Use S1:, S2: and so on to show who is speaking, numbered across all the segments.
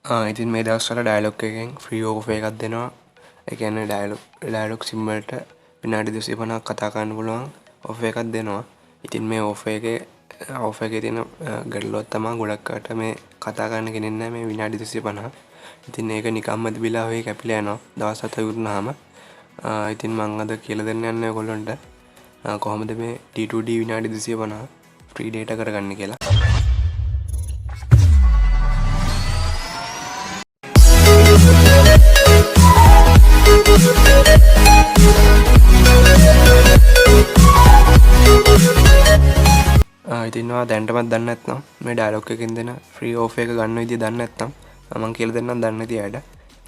S1: ඉතින් මේ දවස්වල ඩයලොග් එකෙන් ෆ්‍රී ඕෆර් එකක් දෙනවා. ඒ කියන්නේ ඩයලොග් සිම් වලට විනාඩි 250ක් කතා කරන්න පුළුවන් ඕෆර් එකක් දෙනවා. ඉතින් මේ ඕෆර් එකේ තියෙන ගැටලුවක් තමයි ගොඩක් අයට මේ කතා කරන්න කෙනෙක් නැහැ මේ විනාඩි 250. ඉතින් ඒක නිකම්ම තිබිලා ඔය කැපිලා යනවා දවස් 7 ඉවරනාම. ඉතින් මම අද කියලා දෙන්න යන්නේ ඔයගොල්ලන්ට කොහොමද මේ D2D විනාඩි 250 ෆ්‍රී ඩේටා කරගන්නේ කියලා. ඉතින් ඔයා දැනටමත් දන්නේ නැත්නම් මේ ඩයලොග් එකකින් දෙන ෆ්‍රී ඕෆර් එක ගන්න විදිය දන්නේ නැත්නම් මම කියලා දෙන්නම් දන්නේ නැති අයට.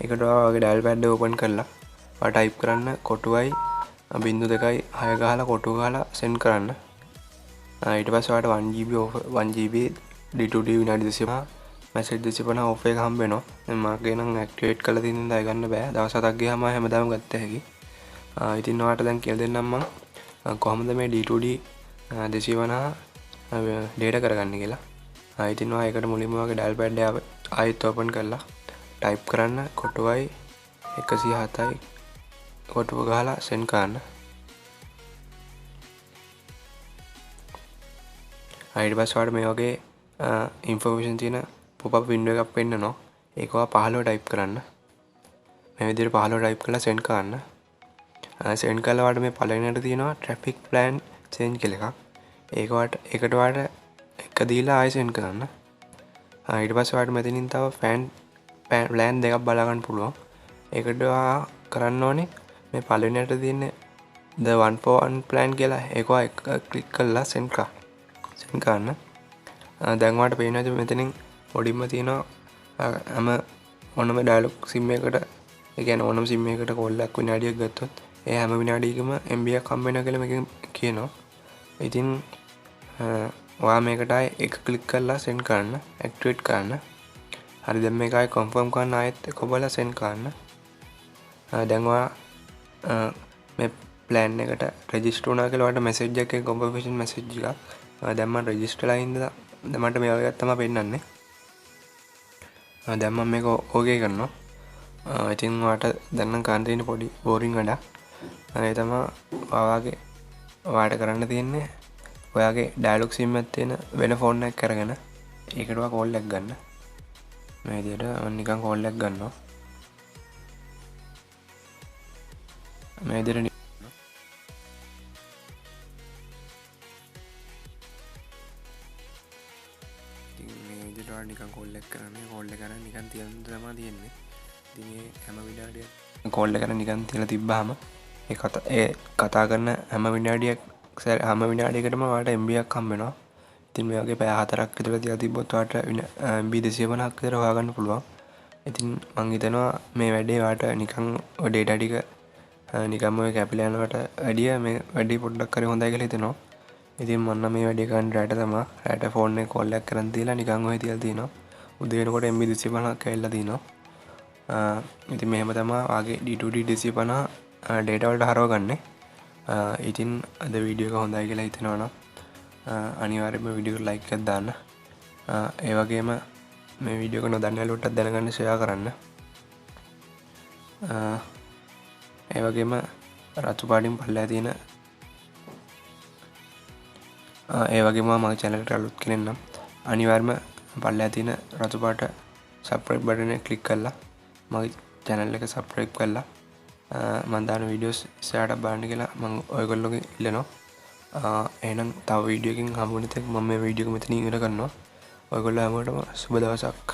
S1: ඒකට ඔයා ඔයගේ ඩයල් පෑඩ් එක ඕපන් කරලා ඔයා ටයිප් කරන්න කොටුවයි 0.2යි 6 ගහලා කොටුව ගහලා සෙන්ඩ් කරන්න. ඊට පස්සේ ඔයාට 1GB D2D විනාඩි 250 මැසේජ් 250 ඕෆර් එක හම්බ වෙනවා. දැන් මාගේ නම් ඇක්ටිවේට් කරලා තියෙන නිසා ඒ ගන්න බෑ. දවස් 7ක් ගියාම හැමදාම ගත්ත හැකි. ඉතින් ඔයාට දැන් කියලා දෙන්නම් මම කොහොමද මේ D2D 250 ඩේටා කරගන්න කියලා. ඉතින් ඔයා ඒකට මුලින්ම ඔයාගේ ඩයල් පෑඩ් එක ආයෙත් ඕපන් කරලා ටයිප් කරන්න කොටුවයි 107යි කොටුව ගහලා සෙන්ඩ් කරන්න. ඊට පස්සේ ඔයාලට මේ වගේ ඉන්ෆර්මේෂන් තියෙන පොප් අප් වින්ඩෝ එකක් පෙන්නනවා. ඒක ඔයා 15 ටයිප් කරන්න. මේ විදිහට 15 ටයිප් කරලා සෙන්ඩ් කරන්න. සෙන්ඩ් කළා ඔයාලට මේ පළවෙනියට තියෙනවා ට්‍රැෆික් ප්ලෑන් චේන්ජ් කියලා එකක්. ඒකට ඔයාලට එක දීලා ආයෙ සෙන්ඩ් කරන්න. ඊට පස්සේ ඔයාලට මෙතනින් තව ප්ලෑන් දෙකක් බලා ගන්න පුළුවන්. ඒකට ඔයා කරන්න ඕනේ මේ පළවෙනියට තියෙන the one for one plan කියලා ඒක ඔයා ක්ලික් කරලා සෙන්ඩ් කරන්න. දැන් ඔයාලට පේනවා මෙතනින් පොඩිම තියෙනවා ඕනම ඩයලොග් සිම් එකකට ඒ කියන්නේ ඕනම සිම් එකකට කෝල් එකක් විනාඩියක් ගත්තොත් ඒ හැම විනාඩියකම MB එකක් හම්බ වෙනවා කියලා මේකෙන් කියනවා. ඉතින් ඔයා මේකට ආයෙ එක ක්ලික් කරලා සෙන්ඩ් කරන්න ඇක්ටිවේට් කරන්න. හරි දැන් මේක ආයෙ කන්ෆර්ම් කරන්න ආයෙත් එක ඔබලා සෙන්ඩ් කරන්න. දැන් ඔයා මේ ප්ලෑන් එකට රෙජිස්ටර් වුණා කියලා ඔයාලට මැසේජ් එකක් කන්ෆර්මේෂන් මැසේජ් එකක්. දැන් මම රෙජිස්ටර්ලා ඉඳලා දැන් මට මේ වගේ එකක් තමයි පෙන්නන්නේ. දැන් මම මේක ඕකේ කරනවා. ඉතින් ඔයාලට දැන් නම් කරන්න තියෙන පොඩි බෝරින් වැඩක්. ඒ තමයි ඔයාලට කරන්න තියෙන්නේ ඔයාගේ ඩයලොග් සිම් එකක් තියෙන වෙන ෆෝන් එකක් අරගෙන ඒකට ඔයා කෝල් එකක් ගන්න. මේ විදිහට නිකන් කෝල් එකක් ගන්නවා. මේ විදිහට මේ විදිහට ඔයා නිකන් කෝල් එකක් කරන්නේ. කෝල් එක කරන් නිකන් තියන්න තමයි තියෙන්නේ. ඉතින් මේ හැම විනාඩියක් කෝල් එක කරන් නිකන් තියලා තිබ්බාම ඒ කතා කරන හැම විනාඩියකටම ඔයාලට MB එකක් හම්බ වෙනවා. ඉතින් මේ වගේ පැය 4ක් විතර තියලා තිබ්බොත් ඔයාලට MB 250ක් විතර හොයාගන්න පුළුවන්. ඉතින් මම හිතනවා මේ වැඩේ ඔයාලට නිකන් ඔය ඩේටා ටික නිකම්ම ඔය කැපිලා යනවට වැඩිය මේ වැඩි පොඩ්ඩක් කරේ හොඳයි කියලා හිතෙනවා. ඉතින් මම නම් මේ වැඩේ කරන්න රැට තමයි. රැට ෆෝන් එකේ කෝල් එකක් කරන් තියලා නිකන් ඔය තියලා තිනවා. උදේ වෙනකොට MB 250ක් ඇවිල්ලා තිනවා. ඉතින් මෙහෙම තමයි ආගේ D2D 250 ඩේටා වලට හරවගන්නේ. ඉතින් අද වීඩියෝ එක හොඳයි කියලා හිතෙනවා නම් අනිවාර්යයෙන්ම වීඩියෝ එකට ලයික් එකක් දාන්න. ඒ වගේම මේ වීඩියෝ එක නොදන්න අයලටත් දැනගන්න ෂෙයා කරන්න. ඒ වගේම රතු පාටින් පල්ලෙහා තියෙන ඒ වගේම මගේ channel එකට අලුත් කෙනෙක් නම් අනිවාර්යයෙන්ම පල්ලෙහා තියෙන රතු පාට subscribe button එක click කරලා මගේ channel එක subscribe කරලා මම දාන වීඩියෝස් ඉස්සරහට බලන්න කියලා මම ඔයගොල්ලෝගෙන් ඉල්ලනවා. එහෙනම් තව වීඩියෝ එකකින් හමු වෙන තෙක් මම මේ වීඩියෝ එක මෙතනින් ඉවර කරනවා. ඔයගොල්ලෝ හැමෝටම සුබ දවසක්.